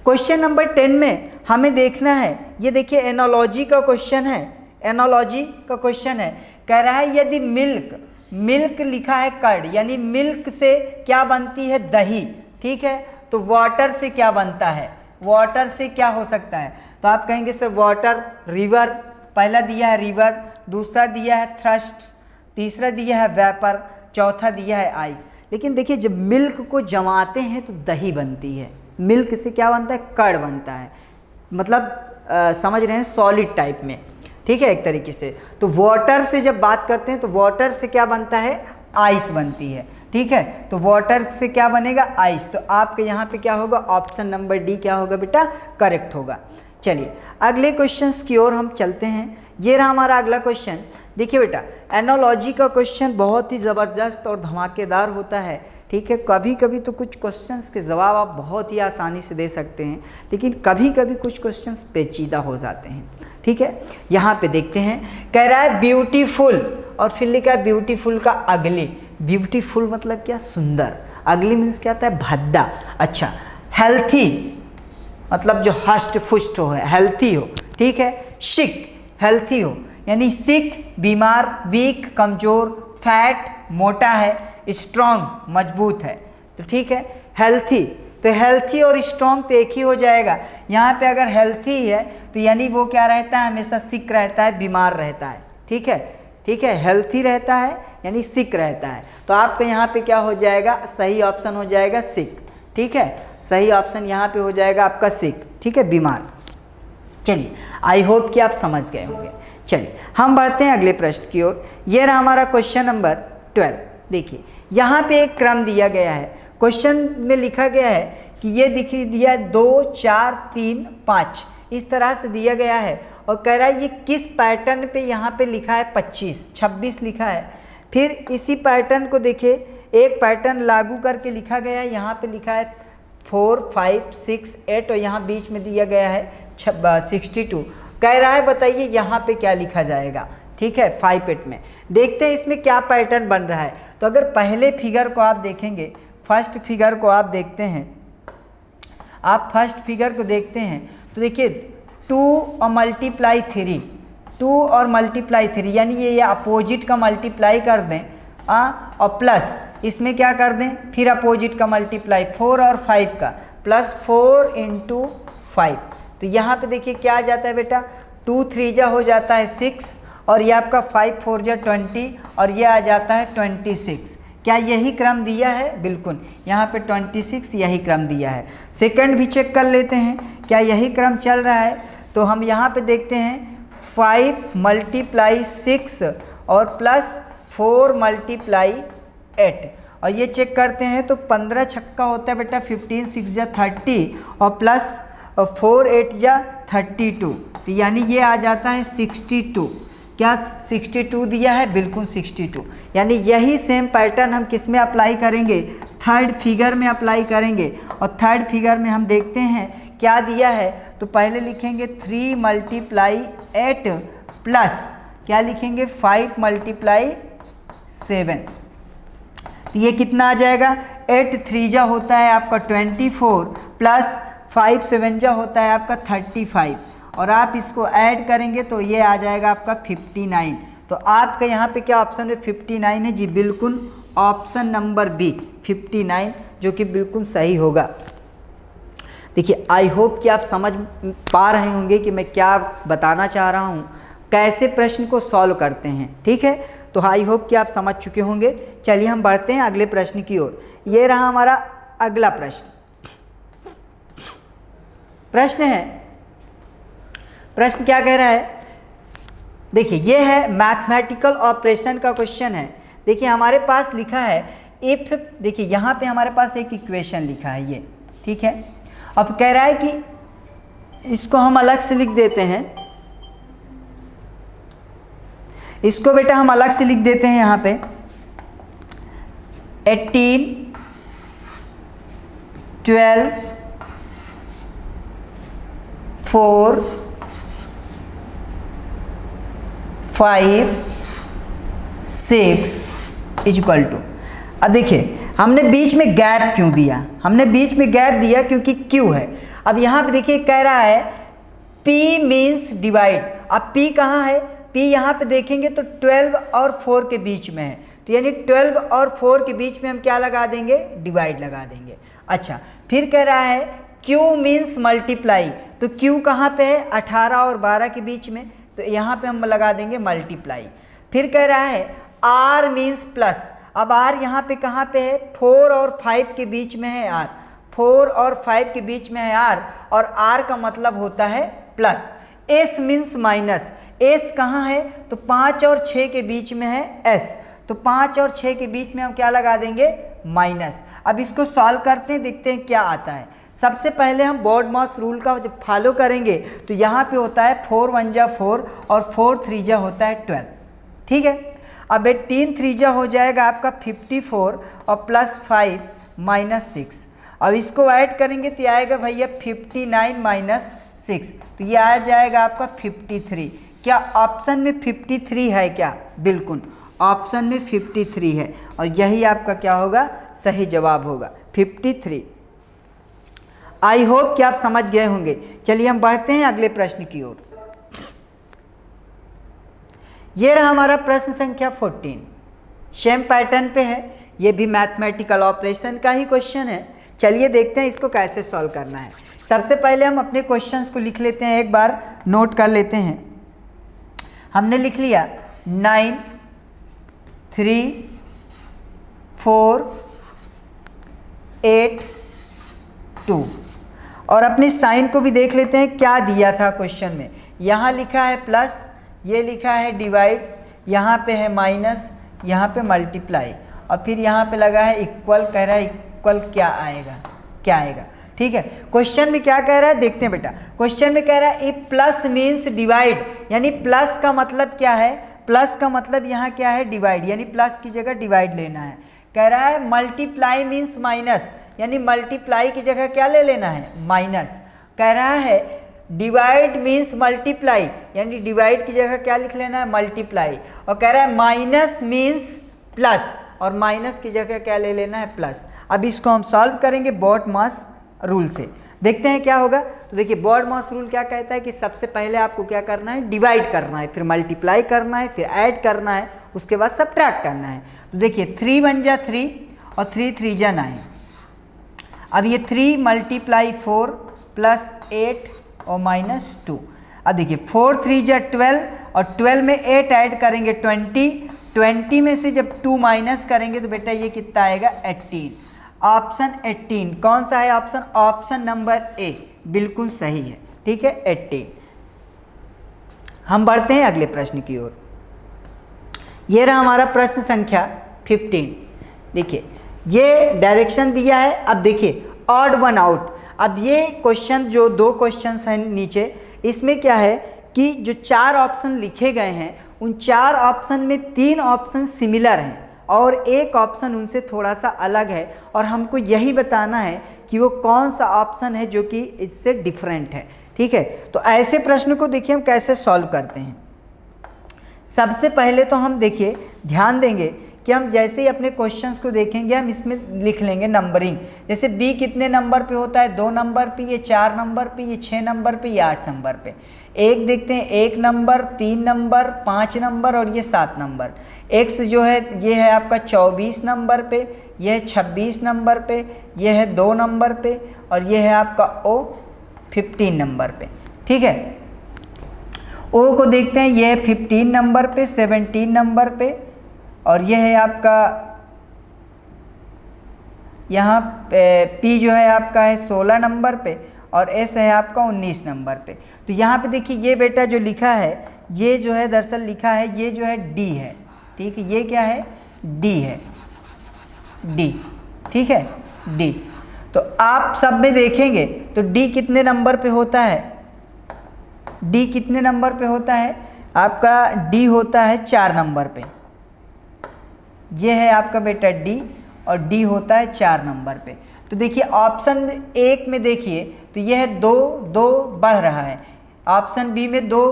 क्वेश्चन नंबर 10 में हमें देखना है, ये देखिए एनोलॉजी का क्वेश्चन है, एनोलॉजी का क्वेश्चन है। कह रहा है यदि मिल्क लिखा है कर्ड, यानी मिल्क से क्या बनती है? दही। ठीक है, तो वाटर से क्या बनता है? वाटर से क्या हो सकता है? तो आप कहेंगे सर वाटर, रिवर। पहला दिया है रिवर, दूसरा दिया है थ्रस्ट, तीसरा दिया है वेपर, चौथा दिया है आइस। लेकिन देखिए जब मिल्क को जमाते हैं तो दही बनती है, मिल्क से क्या बनता है? कर्ड बनता है, मतलब समझ रहे हैं, सॉलिड टाइप में। ठीक है, एक तरीके से। तो वाटर से जब बात करते हैं तो वाटर से क्या बनता है? आइस बनती है। ठीक है, तो वाटर से क्या बनेगा? आइस। तो आपके यहाँ पे क्या होगा? ऑप्शन नंबर डी क्या होगा बेटा? करेक्ट होगा। चलिए अगले क्वेश्चंस की ओर हम चलते हैं। ये रहा हमारा अगला क्वेश्चन। देखिए बेटा, एनोलॉजी का क्वेश्चन बहुत ही ज़बरदस्त और धमाकेदार होता है। ठीक है, कभी कभी तो कुछ क्वेश्चंस के जवाब आप बहुत ही आसानी से दे सकते हैं, लेकिन कभी कभी कुछ क्वेश्चंस पेचीदा हो जाते हैं। ठीक है, यहाँ पे देखते हैं। कह रहा है ब्यूटीफुल, और फिर लिखा है ब्यूटीफुल का अगली। ब्यूटीफुल मतलब क्या? सुंदर। अगली मीन्स क्या आता है? भद्दा। अच्छा, हेल्थी मतलब जो हष्ट पुष्ट हो, है हेल्थी हो। ठीक है, सिक हेल्थी हो, यानी सिक बीमार, वीक कमजोर, फैट मोटा है, स्ट्रॉन्ग मजबूत है। तो ठीक है, हेल्थी, तो हेल्थी और स्ट्रॉन्ग तो एक ही हो जाएगा। यहाँ पे अगर हेल्थी है तो यानी वो क्या रहता है? हमेशा सिक रहता है, बीमार रहता है। ठीक है, ठीक है, हेल्थी रहता है यानी सिक रहता है। तो आपका यहाँ पे क्या हो जाएगा? सही ऑप्शन हो जाएगा सिक। ठीक है, सही ऑप्शन यहाँ पे हो जाएगा आपका सिक। ठीक है, बीमार। चलिए, आई होप कि आप समझ गए होंगे। चलिए हम बढ़ते हैं अगले प्रश्न की ओर। ये रहा हमारा क्वेश्चन नंबर 12। देखिए यहाँ पे एक क्रम दिया गया है, क्वेश्चन में लिखा गया है कि ये दिया 2 4 3 5 इस तरह से दिया गया है, और कह रहा है ये किस पैटर्न पे यहाँ पे लिखा है 26 लिखा है। फिर इसी पैटर्न को देखिए, एक पैटर्न लागू करके लिखा गया है, यहाँ पे लिखा है 4, 5, 6, 8 और यहाँ बीच में दिया गया है 62। कह रहा है बताइए यहाँ पे क्या लिखा जाएगा। ठीक है, 5, 8 में देखते हैं इसमें क्या पैटर्न बन रहा है। तो अगर पहले फिगर को आप देखेंगे, फर्स्ट फिगर को आप देखते हैं, आप फर्स्ट फिगर को देखते हैं तो देखिए 2 और मल्टीप्लाई 3, 2 और मल्टीप्लाई 3 यानी ये अपोजिट का मल्टीप्लाई कर दें और प्लस इसमें क्या कर दें, फिर अपोजिट का मल्टीप्लाई 4 और 5 का प्लस 4 × 5। तो यहाँ पे देखिए क्या आ जाता है बेटा, 2 3 जा हो जाता है 6 और ये आपका 5 4 जा 20 और ये आ जाता है 26। क्या यही क्रम दिया है? बिल्कुल, यहाँ पे 26 यही क्रम दिया है। सेकंड भी चेक कर लेते हैं क्या यही क्रम चल रहा है। तो हम यहाँ पे देखते हैं 5 × 6 और प्लस 4 × 8 और ये चेक करते हैं तो 15 छक्का होता है बेटा 15 6 जा 30 और प्लस 4 8 जा 32, तो यानी ये आ जाता है 62। क्या 62 दिया है? बिल्कुल 62। यानी यही सेम पैटर्न हम किस में अप्लाई करेंगे, थर्ड फिगर में अप्लाई करेंगे। और थर्ड फिगर में हम देखते हैं क्या दिया है, तो पहले लिखेंगे 3 × 8 प्लस क्या लिखेंगे 5 × 7। तो ये कितना आ जाएगा, 8 3 जा होता है आपका 24 प्लस 5 7 जा होता है आपका 35 और आप इसको ऐड करेंगे तो ये आ जाएगा आपका 59। तो आपका यहाँ पे क्या ऑप्शन है 59 है जी, बिल्कुल ऑप्शन नंबर बी 59 जो कि बिल्कुल सही होगा। देखिए आई होप कि आप समझ पा रहे होंगे कि मैं क्या बताना चाह रहा हूँ, कैसे प्रश्न को सॉल्व करते हैं। ठीक है, तो आई होप कि आप समझ चुके होंगे। चलिए हम बढ़ते हैं अगले प्रश्न की ओर। ये रहा हमारा अगला प्रश्न। प्रश्न है, प्रश्न क्या कह रहा है, देखिए ये है मैथमेटिकल ऑपरेशन का क्वेश्चन है। देखिए हमारे पास लिखा है इफ, देखिए यहाँ पे हमारे पास एक इक्वेशन लिखा है ये, ठीक है। अब कह रहा है कि इसको हम अलग से लिख देते हैं, इसको बेटा हम अलग से लिख देते हैं यहाँ पे 18 12 4 5 6 इक्वल टू। अब देखिए हमने बीच में गैप क्यों दिया, हमने बीच में गैप दिया क्योंकि Q है। अब यहाँ पे देखिए कह रहा है P मीन्स डिवाइड। अब P कहाँ है, P यहाँ पे देखेंगे तो 12 और 4 के बीच में है, तो यानी 12 और 4 के बीच में हम क्या लगा देंगे, डिवाइड लगा देंगे। अच्छा, फिर कह रहा है Q मीन्स मल्टीप्लाई, तो Q कहाँ पे है 18 और 12 के बीच में, तो यहाँ पे हम लगा देंगे मल्टीप्लाई। फिर कह रहा है R मीन्स प्लस। अब R यहाँ पे कहाँ पे है, 4 और 5 के बीच में है R, 4 और 5 के बीच में है R, और R का मतलब होता है plus. S means minus, S कहाँ है, तो 5 और 6 के बीच में है S, तो 5 और 6 के बीच में हम क्या लगा देंगे, माइनस। अब इसको सॉल्व करते हैं, देखते हैं क्या आता है। सबसे पहले हम बोर्ड मॉस रूल का जब फॉलो करेंगे तो यहाँ पे होता है 4 1 जा 4 और 4 3 जा होता है 12, ठीक है। अब 18 3 जा हो जाएगा आपका 54 और प्लस 5 माइनस 6। अब इसको ऐड करेंगे तो आएगा भैया 59 माइनस 6, तो ये आ जाएगा आपका 53। क्या ऑप्शन में 53 है क्या, बिल्कुल ऑप्शन में 53 है और यही आपका क्या होगा, सही जवाब होगा 53। आई होप कि आप समझ गए होंगे। चलिए हम बढ़ते हैं अगले प्रश्न की ओर। ये रहा हमारा प्रश्न संख्या 14, सेम पैटर्न पे है, ये भी मैथमेटिकल ऑपरेशन का ही क्वेश्चन है। चलिए देखते हैं इसको कैसे सॉल्व करना है। सबसे पहले हम अपने क्वेश्चंस को लिख लेते हैं, एक बार नोट कर लेते हैं। हमने लिख लिया 9 3 4 8 2 और अपनी साइन को भी देख लेते हैं क्या दिया था क्वेश्चन में। यहाँ लिखा है प्लस, ये लिखा है डिवाइड, यहाँ पे है माइनस, यहाँ पे मल्टीप्लाई और फिर यहाँ पे लगा है इक्वल। कह रहा है इक्वल क्या आएगा, क्या आएगा, ठीक है। क्वेश्चन में क्या कह रहा है देखते हैं बेटा। क्वेश्चन में कह रहा है इफ प्लस मीन्स डिवाइड, यानी प्लस का मतलब क्या है, प्लस का मतलब यहाँ क्या है डिवाइड, यानी प्लस की जगह डिवाइड लेना है। कह रहा है मल्टीप्लाई मीन्स माइनस, यानी मल्टीप्लाई की जगह क्या ले लेना है माइनस। कह रहा है डिवाइड मीन्स मल्टीप्लाई, यानी डिवाइड की जगह क्या लिख लेना है मल्टीप्लाई। और कह रहा है माइनस मीन्स प्लस, और माइनस की जगह क्या ले लेना है प्लस। अब इसको हम सॉल्व करेंगे बॉड मास रूल से, देखते हैं क्या होगा। तो देखिए बॉड मास रूल क्या कहता है कि सबसे पहले आपको क्या करना है डिवाइड करना है, फिर मल्टीप्लाई करना है, फिर ऐड करना है, उसके बाद सबट्रैक्ट करना है। तो देखिए 3 1 जा 3 और 3 3 जा 9। अब ये 3 मल्टीप्लाई 4 प्लस 8 और माइनस 2। अब देखिए 4 3 जा 12 और 12 में 8 ऐड करेंगे 20 में से जब 2 माइनस करेंगे तो बेटा ये कितना आएगा 18। ऑप्शन 18 कौन सा है ऑप्शन, ऑप्शन नंबर ए बिल्कुल सही है, ठीक है 18। हम बढ़ते हैं अगले प्रश्न की ओर। ये रहा हमारा प्रश्न संख्या 15। देखिए ये डायरेक्शन दिया है। अब देखिए ऑड वन आउट। अब ये क्वेश्चन जो 2 क्वेश्चन हैं नीचे, इसमें क्या है कि जो 4 ऑप्शन लिखे गए हैं उन 4 ऑप्शन में 3 ऑप्शन सिमिलर हैं और एक ऑप्शन उनसे थोड़ा सा अलग है, और हमको यही बताना है कि वो कौन सा ऑप्शन है जो कि इससे डिफरेंट है, ठीक है। तो ऐसे प्रश्न को देखिए हम कैसे सॉल्व करते हैं। सबसे पहले तो हम देखिए ध्यान देंगे कि हम जैसे ही अपने क्वेश्चंस को देखेंगे हम इसमें लिख लेंगे नंबरिंग। जैसे बी कितने नंबर पे होता है 2 नंबर पे, ये 4 नंबर पे, ये 6 नंबर पे, ये 8 नंबर पे। एक देखते हैं 1 नंबर, 3 नंबर, 5 नंबर और ये 7 नंबर। एक्स जो है ये है आपका 24 नंबर पे, यह है 26 नंबर पे, यह है 2 नंबर पे, और यह है आपका ओ 15 नंबर पे, ठीक है। ओ को देखते हैं यह है 15 नंबर पे, 17 नंबर पे, और यह है आपका यहाँ पी जो है आपका है 16 नंबर पे, और एस है आपका 19 नंबर पे। तो यहाँ पे देखिए ये बेटा जो लिखा है ये जो है दरअसल लिखा है ये जो है डी है, ठीक है। ये क्या है डी है, डी, ठीक है डी। तो आप सब में देखेंगे तो डी कितने नंबर पे होता है, डी कितने नंबर पे होता है आपका, डी होता है 4 नंबर पे। ये है आपका बेटा डी, और डी होता है 4 नंबर पे। तो देखिए ऑप्शन 1 में देखिए तो यह है 2 2 बढ़ रहा है, ऑप्शन बी में 2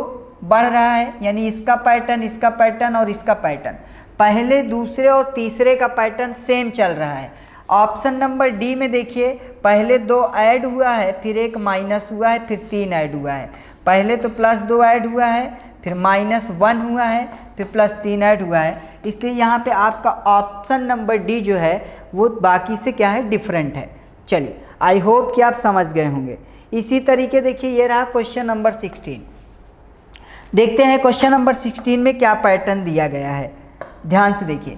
बढ़ रहा है, यानी इसका पैटर्न और इसका पैटर्न, पहले दूसरे और तीसरे का पैटर्न सेम चल रहा है। ऑप्शन नंबर डी में देखिए पहले 2 ऐड हुआ है, फिर 1 माइनस हुआ है, फिर 3 ऐड हुआ है। पहले तो +2 ऐड हुआ है, फिर -1 हुआ है, फिर +3 ऐड हुआ है। इसलिए यहाँ पे आपका ऑप्शन नंबर डी जो है वो बाकी से क्या है डिफरेंट है। चलिए आई होप कि आप समझ गए होंगे। इसी तरीके देखिए ये रहा क्वेश्चन नंबर 16। देखते हैं क्वेश्चन नंबर 16 में क्या पैटर्न दिया गया है, ध्यान से देखिए।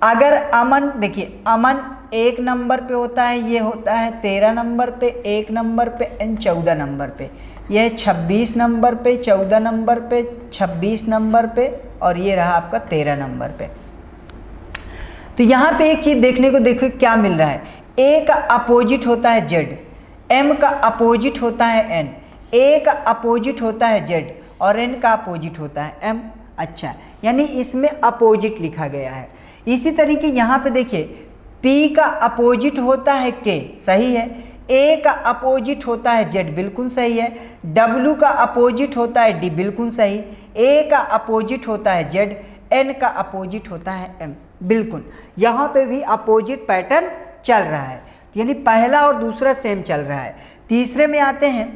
अगर अमन देखिए अमन 1 नंबर पे होता है, ये होता है 13 नंबर पे, 1 नंबर पे, एन 14 नंबर पे, यह 26 नंबर पे, 14 नंबर पे, 26 नंबर पे, और ये रहा आपका 13 नंबर पे। तो यहाँ पे एक चीज़ देखने को देखो क्या मिल रहा है, ए का अपोजिट होता है जेड, एम का अपोजिट होता है एन, ए का अपोजिट होता है जेड, और एन का अपोजिट होता है एम। अच्छा, यानी इसमें अपोजिट लिखा गया है। इसी तरीके यहाँ पे देखिए पी का अपोजिट होता है के, सही है। ए का अपोजिट होता है जेड, बिल्कुल सही है। डब्ल्यू का अपोजिट होता है डी, बिल्कुल सही। ए का अपोजिट होता है जेड, एन का अपोजिट होता है एम, बिल्कुल। यहाँ पे भी अपोजिट पैटर्न चल रहा है, यानी पहला और दूसरा सेम चल रहा है। तीसरे में आते हैं,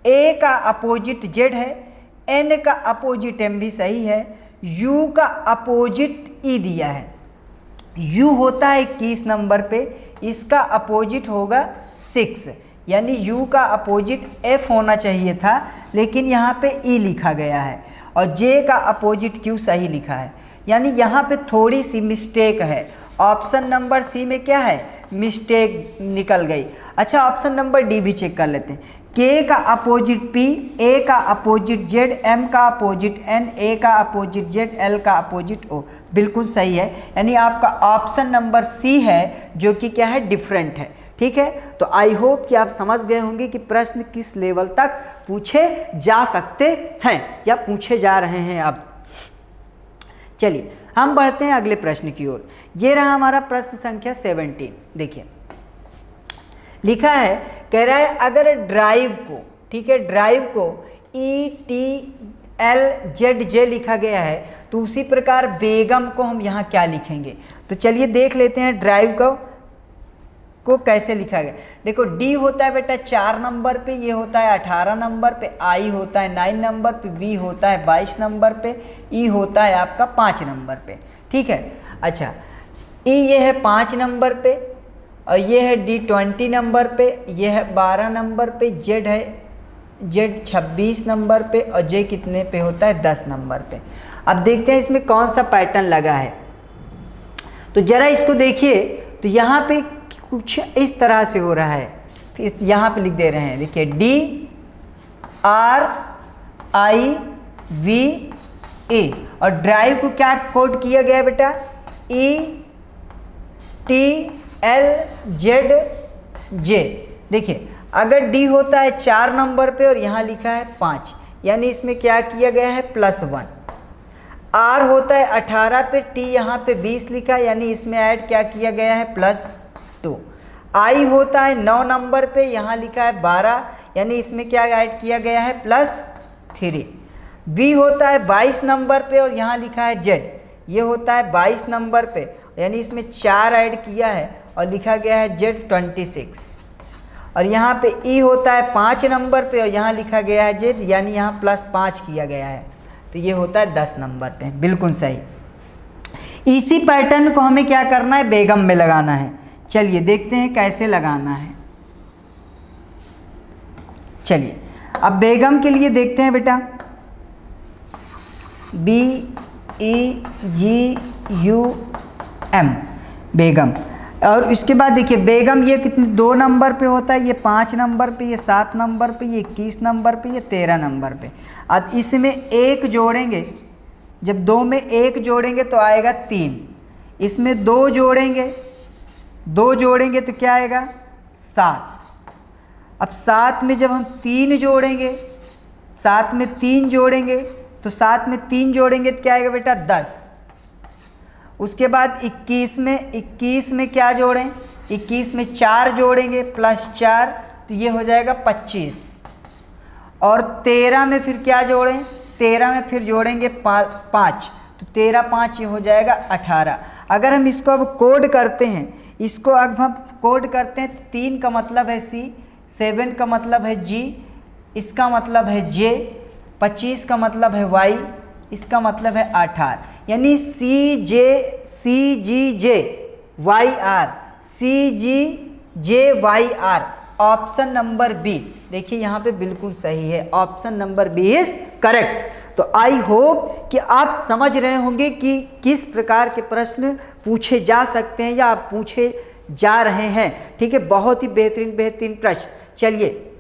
ए का अपोजिट जेड है, एन का अपोजिट एम भी सही है, यू का अपोजिट ई दिया है। यू होता है 21 नंबर पे, इसका अपोजिट होगा 6, यानी यू का अपोजिट एफ होना चाहिए था, लेकिन यहाँ पे ई लिखा गया है, और जे का अपोजिट क्यू सही लिखा है, यानी यहाँ पे थोड़ी सी मिस्टेक है। ऑप्शन नंबर सी में क्या है मिस्टेक निकल गई। अच्छा, ऑप्शन नंबर डी भी चेक कर लेते हैं। के का अपोजिट पी, ए का अपोजिट जेड, एम का अपोजिट एन, ए का अपोजिट जेड, एल का अपोजिट ओ, बिल्कुल सही है। यानी आपका ऑप्शन नंबर सी है जो कि क्या है डिफरेंट है, ठीक ठीक है, तो आई होप कि आप समझ गए होंगे कि प्रश्न किस लेवल तक पूछे जा सकते हैं या पूछे जा रहे हैं। अब चलिए हम बढ़ते हैं अगले प्रश्न की ओर। ये रहा हमारा प्रश्न संख्या 17। देखिए लिखा है, कह रहा है अगर ड्राइव को, ठीक है, ड्राइव को ETLZJ लिखा गया है तो उसी प्रकार बेगम को हम यहाँ क्या लिखेंगे। तो चलिए देख लेते हैं ड्राइव को कैसे लिखा गया। देखो डी होता है बेटा 4 नंबर पे, ये होता है 18 नंबर पे, आई होता है 9 नंबर पे, वी होता है 22 नंबर पे, ई होता है आपका 5 नंबर पे, ठीक है। अच्छा ई ये है 5 नंबर पे और ये है डी 20 नंबर पे, ये है 12 नंबर पे, जेड है जेड 26 नंबर पे और जे कितने पे होता है 10 नंबर पे। अब देखते हैं इसमें कौन सा पैटर्न लगा है। तो जरा इसको देखिए, तो यहाँ पे कुछ इस तरह से हो रहा है, फिर यहाँ पे लिख दे रहे हैं, देखिए DRIVE और ड्राइव को क्या कोड किया गया है बेटा ETLZJ। देखिए अगर डी होता है 4 नंबर पे और यहाँ लिखा है 5, यानी इसमें क्या किया गया है +1। आर होता है 18 पे, टी यहाँ पे 20 लिखा है, यानी इसमें ऐड क्या किया गया है +2। आई होता है 9 नंबर पे, यहाँ लिखा है 12, यानी इसमें क्या ऐड किया गया है +3। बी होता है 22 नंबर पे और यहाँ लिखा है जेड, ये होता है 22 नंबर पे, यानी इसमें 4 ऐड किया है और लिखा गया है जेड 26। और यहाँ पे ई होता है 5 नंबर पे और यहाँ लिखा गया है जेड, यानी यहाँ +5 किया गया है, तो ये होता है 10 नंबर पे। बिल्कुल सही। इसी पैटर्न को हमें क्या करना है, बेगम में लगाना है। चलिए देखते हैं कैसे लगाना है। चलिए अब बेगम के लिए देखते हैं बेटा, BEGUM बेगम। और इसके बाद देखिए बेगम ये कितने 2 नंबर पे होता है, ये 5 नंबर पे, ये 7 नंबर पे, ये 21 नंबर पे, ये 13 नंबर पे। अब इसमें 1 जोड़ेंगे, जब 2 में 1 जोड़ेंगे तो आएगा 3, इसमें 2 जोड़ेंगे तो क्या आएगा 7। अब 7 में जब हम 3 जोड़ेंगे, 7 में 3 जोड़ेंगे तो 7 में 3 जोड़ेंगे तो क्या आएगा बेटा 10। उसके बाद 21 में क्या जोड़ें, 21 में 4 जोड़ेंगे +4 तो ये हो जाएगा 25। और 13 में फिर क्या जोड़ें, 13 में फिर जोड़ेंगे 5 तो 13 5 ये हो जाएगा 18। अगर हम इसको अब कोड करते हैं, इसको अब हम कोड करते हैं, 3 का मतलब है C, 7 का मतलब है G, इसका मतलब है J, 25 का मतलब है Y, इसका मतलब है 18, यानी CGJYR ऑप्शन नंबर बी। देखिए यहाँ पे बिल्कुल सही है, option number B is correct. तो आई होप कि आप समझ रहे होंगे कि किस प्रकार के प्रश्न पूछे जा सकते हैं या आप पूछे जा रहे हैं। ठीक है, बहुत ही बेहतरीन प्रश्न। चलिए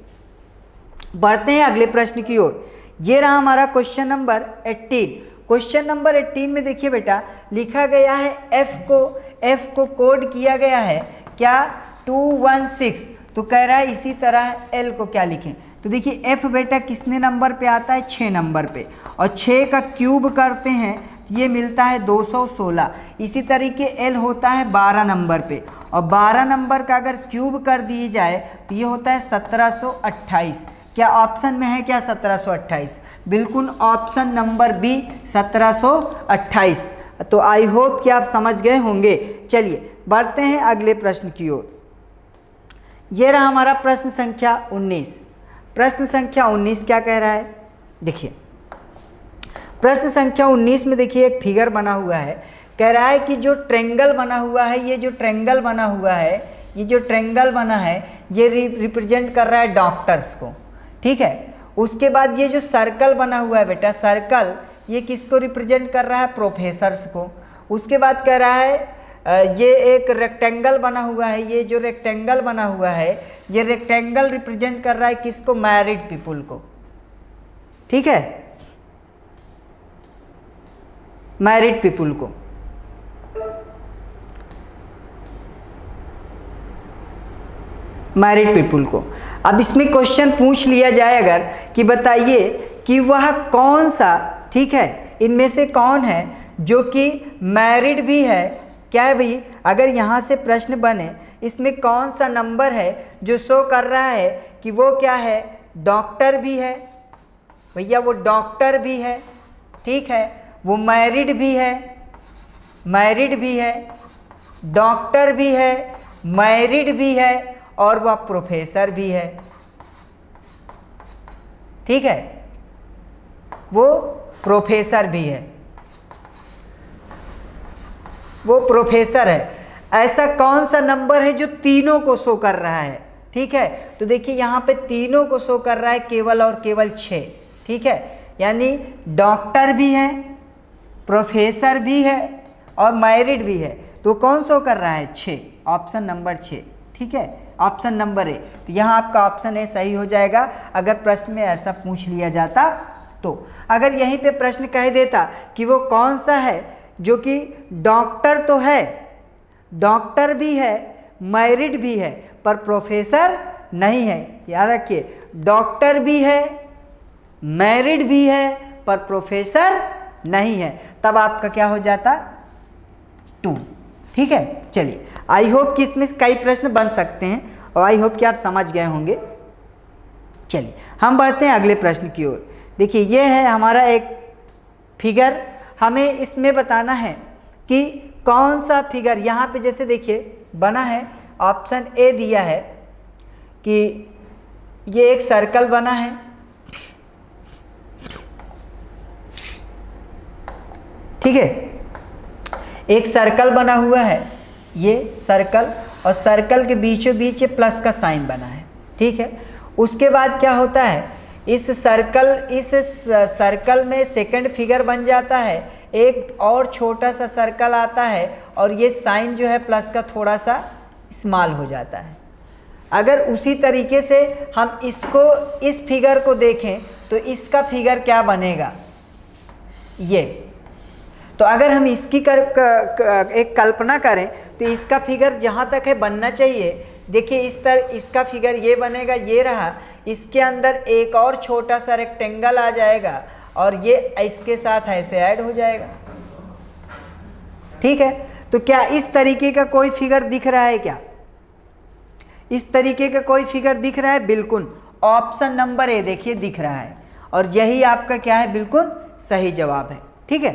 बढ़ते हैं अगले प्रश्न की ओर। ये रहा हमारा क्वेश्चन नंबर 18। क्वेश्चन नंबर 18 में देखिए बेटा लिखा गया है एफ को कोड किया गया है क्या 216। तो कह रहा है इसी तरह एल को क्या लिखें। तो देखिए एफ बेटा किसने नंबर पे आता है 6 नंबर पे, और 6 का क्यूब करते हैं ये मिलता है 216। इसी तरीके एल होता है 12 नंबर पे, और 12 नंबर का अगर क्यूब कर दिए जाए तो ये होता है 1728। क्या ऑप्शन में है क्या 1728? बिल्कुल ऑप्शन नंबर बी 1728। तो आई होप कि आप समझ गए होंगे। चलिए बढ़ते हैं अगले प्रश्न की ओर। यह रहा हमारा प्रश्न संख्या 19। प्रश्न संख्या 19 क्या कह रहा है, देखिए प्रश्न संख्या 19 में देखिए एक फिगर बना हुआ है। कह रहा है कि जो ट्रेंगल बना हुआ है, ये जो ट्रेंगल बना हुआ है, ये जो ट्रेंगल बना है ये रिप्रेजेंट कर रहा है डॉक्टर्स को। ठीक है, उसके बाद ये जो सर्कल बना हुआ है बेटा, सर्कल ये किसको रिप्रेजेंट कर रहा है, प्रोफेसर्स को। उसके बाद कह रहा है ये एक रेक्टेंगल बना हुआ है, ये जो रेक्टेंगल बना हुआ है ये रेक्टेंगल रिप्रेजेंट कर रहा है किसको, मैरिड पीपुल को। ठीक है, मैरिड पीपुल को। मैरिड पीपुल को। अब इसमें क्वेश्चन पूछ लिया जाए अगर कि बताइए कि वह कौन सा, ठीक है, इनमें से कौन है जो कि मैरिड भी है, क्या है भाई, अगर यहाँ से प्रश्न बने इसमें कौन सा नंबर है जो शो कर रहा है कि वो क्या है, डॉक्टर भी है, भैया वो डॉक्टर भी है, ठीक है, वो मैरिड भी है, मैरिड भी है, डॉक्टर भी है, मैरिड भी है और वह प्रोफेसर भी है, ठीक है, वो प्रोफेसर भी है, वो प्रोफेसर है। ऐसा कौन सा नंबर है जो तीनों को शो कर रहा है, ठीक है, तो देखिए यहाँ पे तीनों को शो कर रहा है केवल और केवल 6, ठीक है, यानी डॉक्टर भी है, प्रोफेसर भी है और मैरिड भी है, तो कौन शो कर रहा है, 6, ऑप्शन नंबर 6, ठीक है, ऑप्शन नंबर ए। तो यहाँ आपका ऑप्शन ए सही हो जाएगा अगर प्रश्न में ऐसा पूछ लिया जाता तो। अगर यहीं पे प्रश्न कह देता कि वो कौन सा है जो कि डॉक्टर तो है, डॉक्टर भी है, मैरिड भी है पर प्रोफेसर नहीं है, याद रखिए, डॉक्टर भी है, मैरिड भी है पर प्रोफेसर नहीं है, तब आपका क्या हो जाता, 2, ठीक है। चलिए, आई होप कि इसमें कई प्रश्न बन सकते हैं और आई होप कि आप समझ गए होंगे। चलिए हम बढ़ते हैं अगले प्रश्न की ओर। देखिए ये है हमारा एक फिगर, हमें इसमें बताना है कि कौन सा फिगर, यहाँ पे जैसे देखिए बना है, ऑप्शन ए दिया है कि ये एक सर्कल बना है, ठीक है, एक सर्कल बना हुआ है, ये सर्कल, और सर्कल के बीचों बीच प्लस का साइन बना है, ठीक है। उसके बाद क्या होता है, इस सर्कल में सेकंड फिगर बन जाता है, एक और छोटा सा सर्कल आता है और ये साइन जो है प्लस का थोड़ा सा स्मॉल हो जाता है। अगर उसी तरीके से हम इसको, इस फिगर को देखें तो इसका फिगर क्या बनेगा, ये, तो अगर हम इसकी एक कल्पना करें तो इसका फिगर जहाँ तक है बनना चाहिए, देखिए इसका फिगर ये बनेगा, ये रहा, इसके अंदर एक और छोटा सा रेक्टेंगल आ जाएगा और ये इसके साथ ऐसे ऐड हो जाएगा, ठीक है। तो क्या इस तरीके का कोई फिगर दिख रहा है, क्या इस तरीके का कोई फिगर दिख रहा है, बिल्कुल ऑप्शन नंबर ए देखिए दिख रहा है और यही आपका क्या है, बिल्कुल सही जवाब है, ठीक है।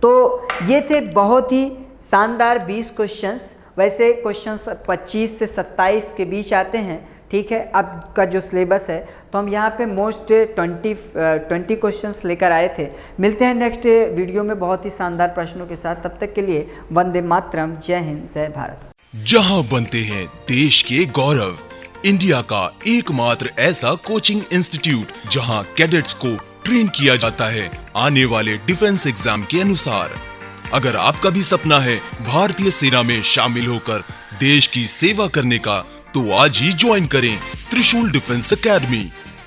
तो ये थे बहुत ही शानदार 20 क्वेश्चंस, वैसे क्वेश्चंस 25 से 27 के बीच आते हैं, ठीक है। अब का जो सिलेबस है तो हम यहाँ पे मोस्ट 20 क्वेश्चंस लेकर आए थे। मिलते हैं नेक्स्ट वीडियो में बहुत ही शानदार प्रश्नों के साथ, तब तक के लिए वंदे मातरम, जय हिंद, जय भारत। जहां बनते हैं देश के गौरव, इंडिया का एकमात्र ऐसा कोचिंग इंस्टीट्यूट जहां कैडेट्स को ट्रेन किया जाता है आने वाले डिफेंस एग्जाम के अनुसार। अगर आपका भी सपना है भारतीय सेना में शामिल होकर देश की सेवा करने का, तो आज ही ज्वाइन करें त्रिशूल डिफेंस एकेडमी।